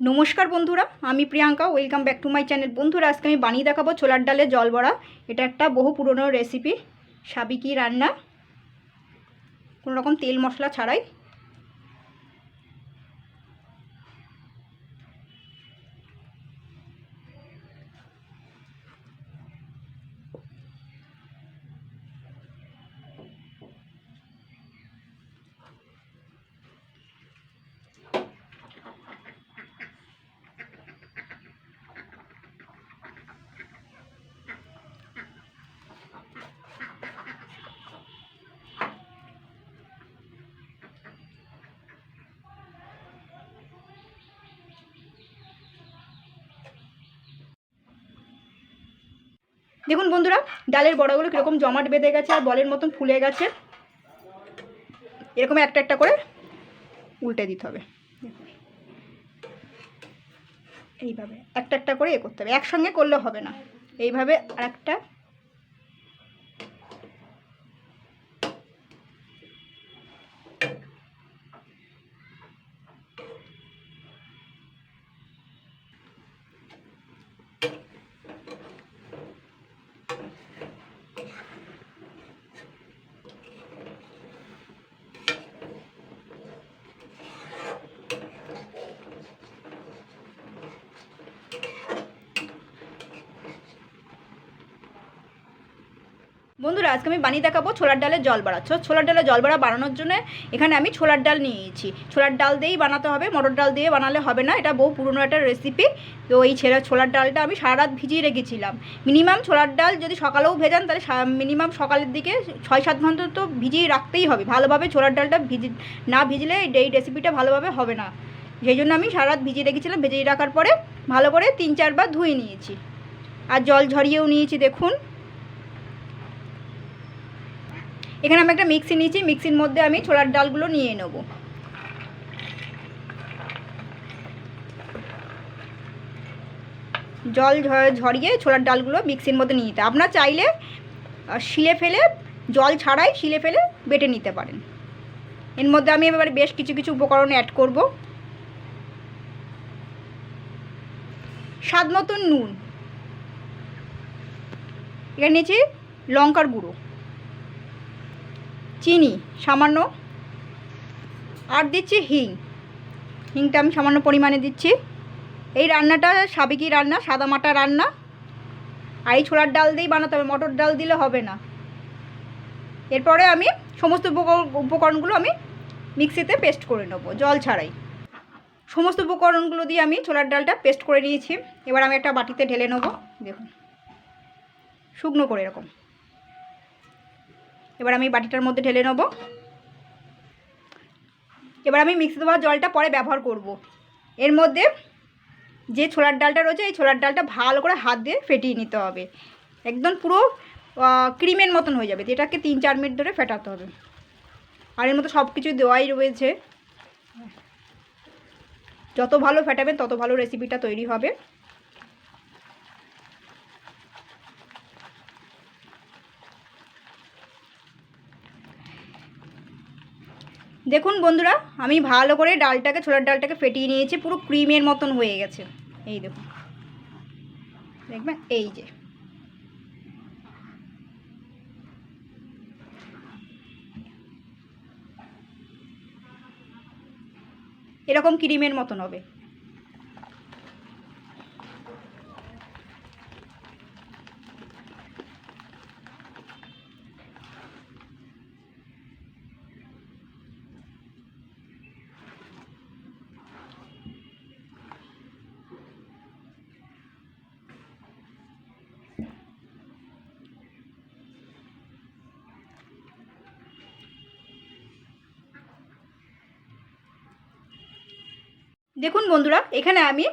নমস্কার বন্ধুরা, আমি Priyanka. Welcome back to my channel. বন্ধুরা, আজকে আমি বানিয়ে দেখাবো ছোলার ডালের জল বড়া। এটা একটা বহু পুরনো রেসিপি, সাবিকি রান্না, কোনো রকম তেল মশলা ছাড়াই। দেখুন বন্ধুরা, ডালের বড়াগুলো কীরকম জমাট বেঁধে গেছে আর বলের মতন ফুলে গেছে। এরকম একটা একটা করে উল্টে দিতে হবে। এইভাবে একটা একটা করে করতে হবে, একসঙ্গে করলে হবে না। এইভাবে আর একটা বন্ধুরা, আজকে আমি বানিয়ে দেখাবো ছোলার ডালের জল বড়া। ছোলার ডালের জল বড়া বানানোর জন্য এখানে আমি ছোলার ডাল নিয়েছি। ছোলার ডাল দিয়েই বানাতে হবে, মটর ডাল দিয়ে বানালে হবে না। এটা বহু পুরনো একটা রেসিপি। তো এই ছোলার ডালটা আমি সারা রাত ভিজিয়ে রেখেছিলাম। মিনিমাম ছোলার ডাল যদি সকালেও ভেজান তাহলে মিনিমাম সকালের দিকে 6-7 ঘন্টা তো ভিজিয়ে রাখতেই হবে ভালোভাবে। ছোলার ডালটা না ভিজলে এই রেসিপিটা ভালোভাবে হবে না। সেই জন্য আমি সারা রাত ভিজিয়ে রেখেছিলাম। ভিজিয়ে রাখার পরে ভালো করে 3-4 বার ধুয়ে নিয়েছি আর জল ঝরিয়েও নিয়েছি। দেখুন, এখানে আমি একটা মিক্সি নিয়েছি। মিক্সির মধ্যে আমি ছোলার ডালগুলো নিয়ে নেব। জল ঝরিয়ে ছোলার ডালগুলো মিক্সির মধ্যে নিয়ে নিতে। আপনার চাইলে শিলে ফেলে, জল ছাড়াই শিলে ফেলে বেটে নিতে পারেন। এর মধ্যে আমি এবার বেশ কিছু কিছু উপকরণ অ্যাড করব। স্বাদ মতন নুন, এখানে নিয়েছি লঙ্কার গুঁড়ো, চিনি সামান্য, আর দিচ্ছি হিংটা আমি সামান্য পরিমাণে দিচ্ছি। এই রান্নাটা সাবেকি রান্না, সাদামাটা রান্না। আর এই ছোলার ডাল দিয়েই বানাতে হবে, মটর ডাল দিলে হবে না। এরপরে আমি সমস্ত উপকরণগুলো আমি মিক্সিতে পেস্ট করে নেব জল ছাড়াই। সমস্ত উপকরণগুলো দিয়ে আমি ছোলার ডালটা পেস্ট করে নিয়েছি। এবার আমি একটা বাটিতে ঢেলে নেব। দেখুন, শুকনো করে এরকম। এবার আমি বাটিটার মধ্যে ঢেলে নেব। এবার আমি মিক্সি দেওয়া জলটা পরে ব্যবহার করব। এর মধ্যে যে ছোলার ডালটা রয়েছে এই ছোলার ডালটা ভালো করে হাত দিয়ে ফেটিয়ে নিতে হবে। একদম পুরো ক্রিমের মতন হয়ে যাবে। এটাকে 3-4 মিনিট ধরে ফেটাতে হবে। আর এর মধ্যে সব কিছু দেওয়াই রয়েছে। যত ভালো ফেটাবেন তত ভালো রেসিপিটা তৈরি হবে। দেখুন বন্ধুরা, আমি ভালো করে ছোলার ডালটাকে ফেটিয়ে নিয়েছি। পুরো ক্রিমের মতন হয়ে গেছে। এই দেখুন, দেখবেন এই যে এরকম ক্রিমের মতন হবে। দেখুন বন্ধুরা, এখানে আমি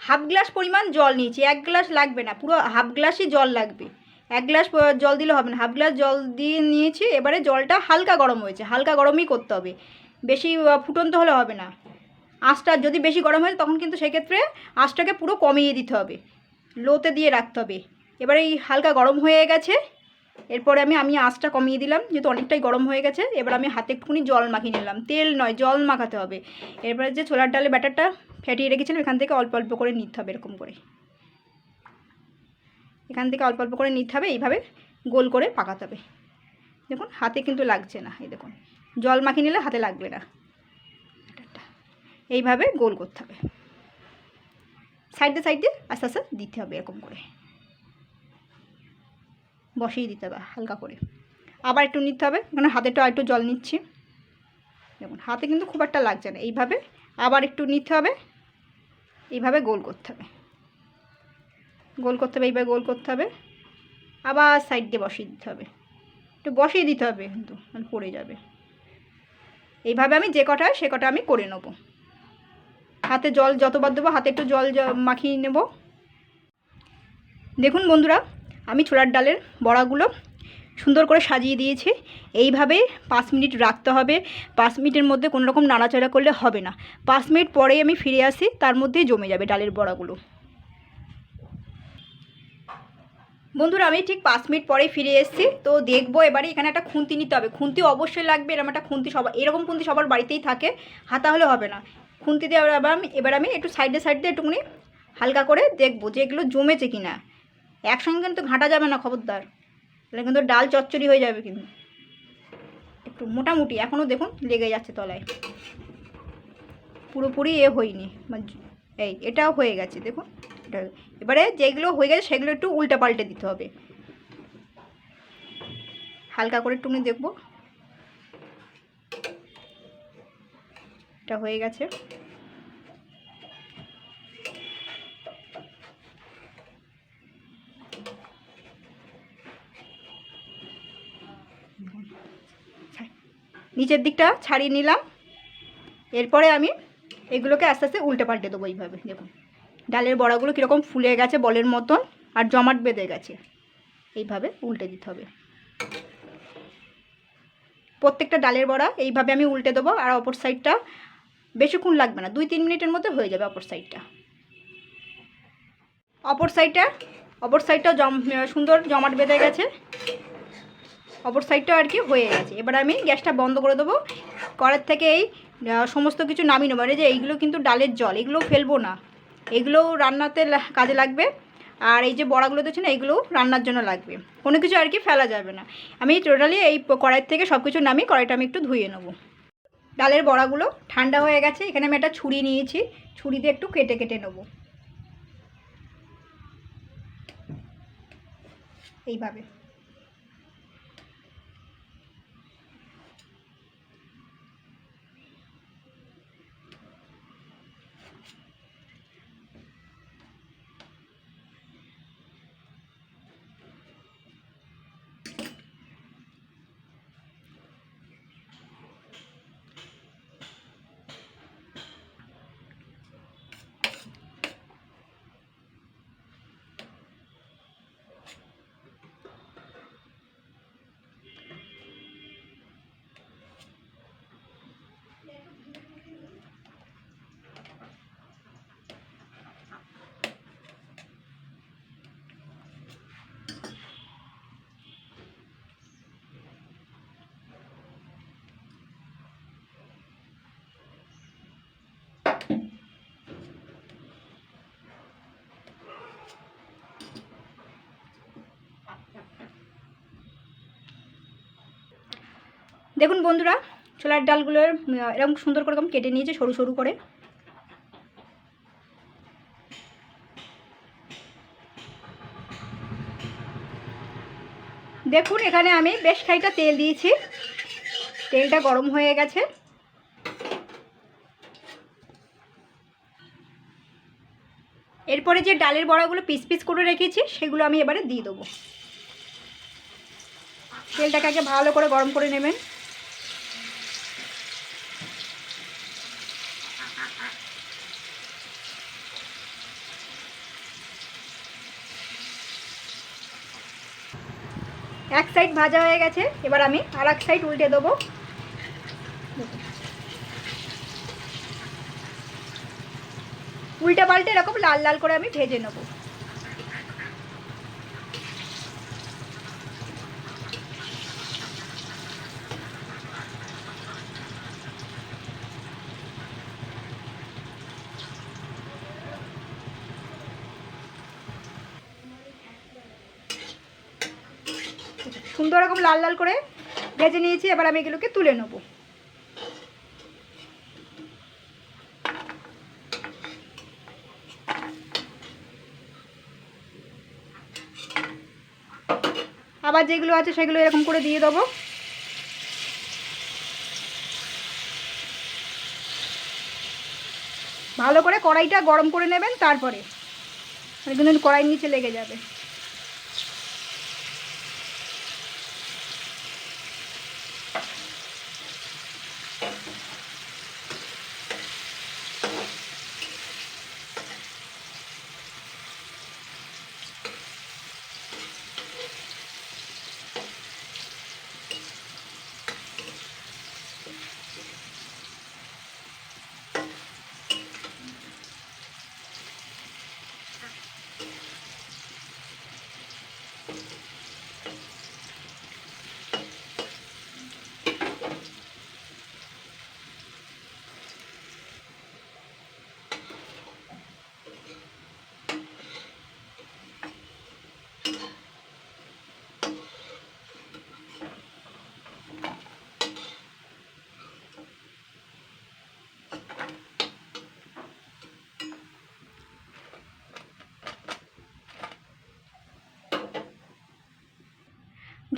হাফ গ্লাস পরিমাণ জল নিয়েছি। 1 গ্লাস লাগবে না, পুরো হাফ গ্লাসই জল লাগবে। 1 গ্লাস জল দিলে হবে না, হাফ গ্লাস জল দিয়ে নিয়েছি। এবারে জলটা হালকা গরম হয়েছে, হালকা গরমই করতে হবে, বেশি ফুটন্ত হলে হবে না। আঁচটা যদি বেশি গরম হয় তখন কিন্তু সেক্ষেত্রে আঁচটাকে পুরো কমিয়ে দিতে হবে, লোতে দিয়ে রাখতে হবে। এবারে এই হালকা গরম হয়ে গেছে। এরপরে আমি আঁচটা কমিয়ে দিলাম, যেহেতু অনেকটাই গরম হয়ে গেছে। এবার আমি হাতে একটুখানি জল মাখিয়ে নিলাম, তেল নয় জল মাখাতে হবে। এরপরে যে ছোলার ডালের ব্যাটারটা ফেটিয়ে রেখেছিলাম এখান থেকে অল্প অল্প করে নিতে হবে, এরকম করে এখান থেকে অল্প অল্প করে নিতে হবে, এইভাবে গোল করে পাকাতে হবে। দেখুন হাতে কিন্তু লাগছে না, এই দেখুন জল মাখিয়ে নিলে হাতে লাগবে না। এইভাবে গোল করতে হবে, সাইডে সাইডে আস্তে আস্তে দিতে হবে, এরকম করে বসিয়ে দিতে হবে হালকা করে। আবার একটু নিতে হবে, এখানে হাতেটা একটু জল নিচ্ছি, দেখুন হাতে কিন্তু খুব একটা লাগছে না। এইভাবে আবার একটু নিতে হবে, এইভাবে গোল করতে হবে, গোল করতে হবে, এইভাবে গোল করতে হবে। আবার সাইড দিয়ে বসিয়ে দিতে হবে, একটু বসিয়ে দিতে হবে কিন্তু পড়ে যাবে। এইভাবে আমি যে কটা হয় সে কটা আমি করে নেব। হাতে জল যতবার দেবো হাতে একটু জল মাখিয়ে নেব। দেখুন বন্ধুরা, আমি ছোলার ডালের বড়াগুলো সুন্দর করে সাজিয়ে দিয়েছি। এইভাবে 5 মিনিট রাখতে হবে। 5 মিনিটের মধ্যে কোনো রকম নাড়াচাড়া করলে হবে না। 5 মিনিট পরেই আমি ফিরে আসি, তার মধ্যেই জমে যাবে ডালের বড়াগুলো। বন্ধুরা আমি ঠিক 5 মিনিট পরেই ফিরে এসেছি। তো দেখবো এবারে এখানে একটা খুন্তি নিতে হবে, খুন্তি অবশ্যই লাগবে। এরকম একটা খুন্তি এরকম খুন্তি সবার বাড়িতেই থাকে, হাতা হলে হবে না। খুন্তি দিয়ে এবার আমি একটু সাইডে সাইডে একটুখানি হালকা করে দেখবো যে এগুলো জমেছে কি না। একসঙ্গে কিন্তু ঘাঁটা যাবে না, খবরদার, তাহলে কিন্তু ডাল চচ্চড়ি হয়ে যাবে। কিন্তু একটু মোটামুটি এখনও দেখুন লেগে যাচ্ছে তলায়, পুরোপুরি হয়নি। এটাও হয়ে গেছে দেখুন। এবারে যেগুলো হয়ে গেছে সেগুলো একটু উল্টে পাল্টে দিতে হবে, হালকা করে একটুখানি দেখবো। এটা হয়ে গেছে। নিচের দিকটা ছাড়িয়ে নিলাম। এরপরে আমি এগুলোকে আস্তে আস্তে উল্টে পাল্টে দেবো। এইভাবে দেখুন ডালের বড়াগুলো কীরকম ফুলে গেছে বলের মতন, আর জমাট বেঁধে গেছে। এইভাবে উল্টে দিতে হবে প্রত্যেকটা ডালের বড়া। এইভাবে আমি উল্টে দেবো। আর অপর সাইডটা বেশিক্ষণ লাগবে না, 2-3 মিনিটের মধ্যে হয়ে যাবে অপর সাইডটা। অপর সাইডটা সুন্দর জমাট বেঁধে গেছে, অপর সাইডটাও আর কি হয়ে গেছে। এবার আমি গ্যাসটা বন্ধ করে দেবো। কড়ার থেকে এই সমস্ত কিছু নামিয়ে নেবো। যে এইগুলো কিন্তু ডালের জল, এগুলো ফেলবো না, এগুলো রান্নাতে কাজে লাগবে। আর এই যে বড়াগুলো দিচ্ছি না, এগুলো রান্নার জন্য লাগবে, কোনো কিছু আর কি ফেলা যাবে না। আমি টোটালি এই কড়াই থেকে সব কিছু নামিয়ে কড়াইটা আমি একটু ধুয়ে নেব। ডালের বড়াগুলো ঠান্ডা হয়ে গেছে। এখানে আমি একটা ছুরি নিয়েছি, ছুরি দিয়ে একটু কেটে কেটে নেব এইভাবে। দেখুন বন্ধুরা, ছোলার ডালগুলোর এরকম সুন্দর করে কেটে নিয়েছে সরু সরু করে। দেখুন এখানে আমি বেশ খানিকটা তেল দিয়েছি, তেলটা গরম হয়ে গেছে। এরপরে যে ডালের বড়াগুলো পিস পিস করে রেখেছি সেগুলো আমি এবারে দিয়ে দেবো। তেলটাকে আগে ভালো করে গরম করে নেবেন। এক সাইড ভাজা হয়ে গেছে, এবার আমি আর এক সাইড উল্টে দেবো। উল্টে পাল্টে এরকম লাল লাল করে আমি ভেজে নেব। সুন্দর রকম লাল লাল করে ভেজে নিয়েছি। এবার আমি এগুলোকে তুলে নেব। আবার যেগুলো আছে সেগুলো এরকম করে দিয়ে দেবো। ভালো করে কড়াইটা গরম করে নেবেন, তারপরে কিন্তু কড়াইয়ের নিচে লেগে যাবে।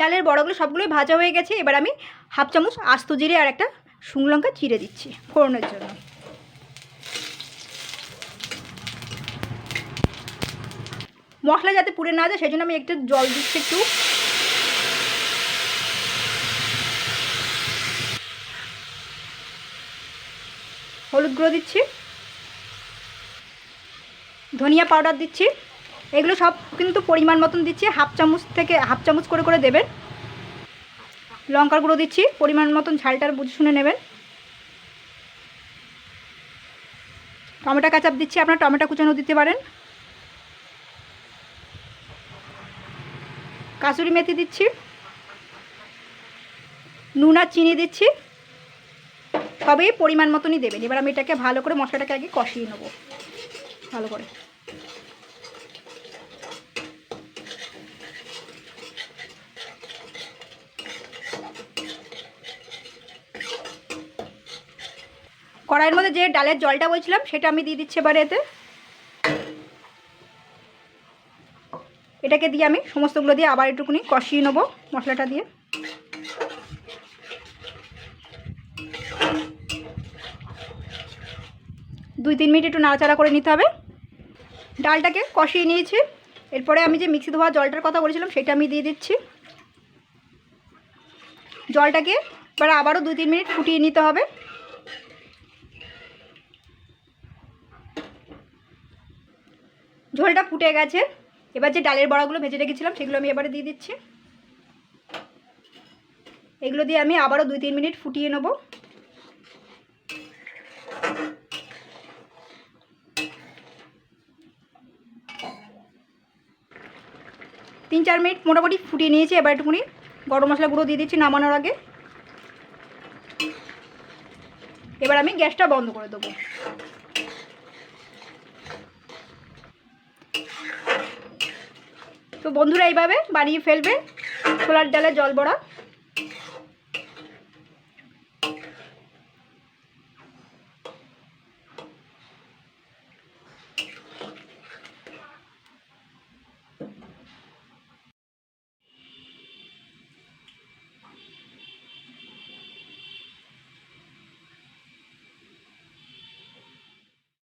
ডালের বড়াগুলো সবগুলোই ভাজা হয়ে গেছে। এবার আমি হাফ চামচ আস্ত জিরে আর একটা শুকনো লঙ্কা চিড়ে দিচ্ছি ফোড়নের জন্য। মশলা যাতে পুড়ে না যায় সেই জন্য আমি একটু জল দিচ্ছি। একটু হলুদ গুঁড়ো দিচ্ছি, ধনিয়া পাউডার দিচ্ছি। এগুলো সব কিন্তু পরিমাণ মতন দিচ্ছি, হাফ চামচ করে করে দেবেন। লঙ্কার গুঁড়ো দিচ্ছি, পরিমাণ মতন ঝালটার বুঝে শুনে নেবেন। টমেটো কাঁচাপ দিচ্ছি, আপনারা টমেটো কুচানো দিতে পারেন। কাসুরি মেথি দিচ্ছি, নুন আর চিনি দিচ্ছি, সবই পরিমাণ মতনই দেবেন। এবার আমি এটাকে ভালো করে মশলাটাকে আগে কষিয়ে নেব ভালো করে। কড়াইয়ের মধ্যে যে ডালের জলটা বলছিলাম সেটা আমি দিয়ে দিচ্ছি এবারে এতে। এটাকে দিয়ে আমি সমস্তগুলো দিয়ে আবার একটুখানি কষিয়ে নেবো মশলাটা দিয়ে। দুই তিন মিনিট একটু নাড়াচাড়া করে নিতে হবে। ডালটাকে কষিয়ে নিয়েছি। এরপরে আমি যে মিক্সি ধোয়া জলটার কথা বলেছিলাম সেটা আমি দিয়ে দিচ্ছি। জলটাকে এবার আবারও 2-3 মিনিট ফুটিয়ে নিতে হবে। ঝোলটা ফুটে গেছে। এবার যে ডালের বড়াগুলো ভেজে রেখেছিলাম সেগুলো আমি এবারে দিয়ে দিচ্ছি। এগুলো দিয়ে আমি আবারও 2-3 মিনিট ফুটিয়ে নেব। তিন চার মিনিট মোটামুটি ফুটিয়ে নিয়েছি। এবার একটুখানি গরম মশলা গুঁড়ো দিয়ে দিচ্ছি নামানোর আগে। এবার আমি গ্যাসটা বন্ধ করে দেবো। তো বন্ধুরা এইভাবে বানিয়ে ফেলবে ছোলার ডালের জল বড়া।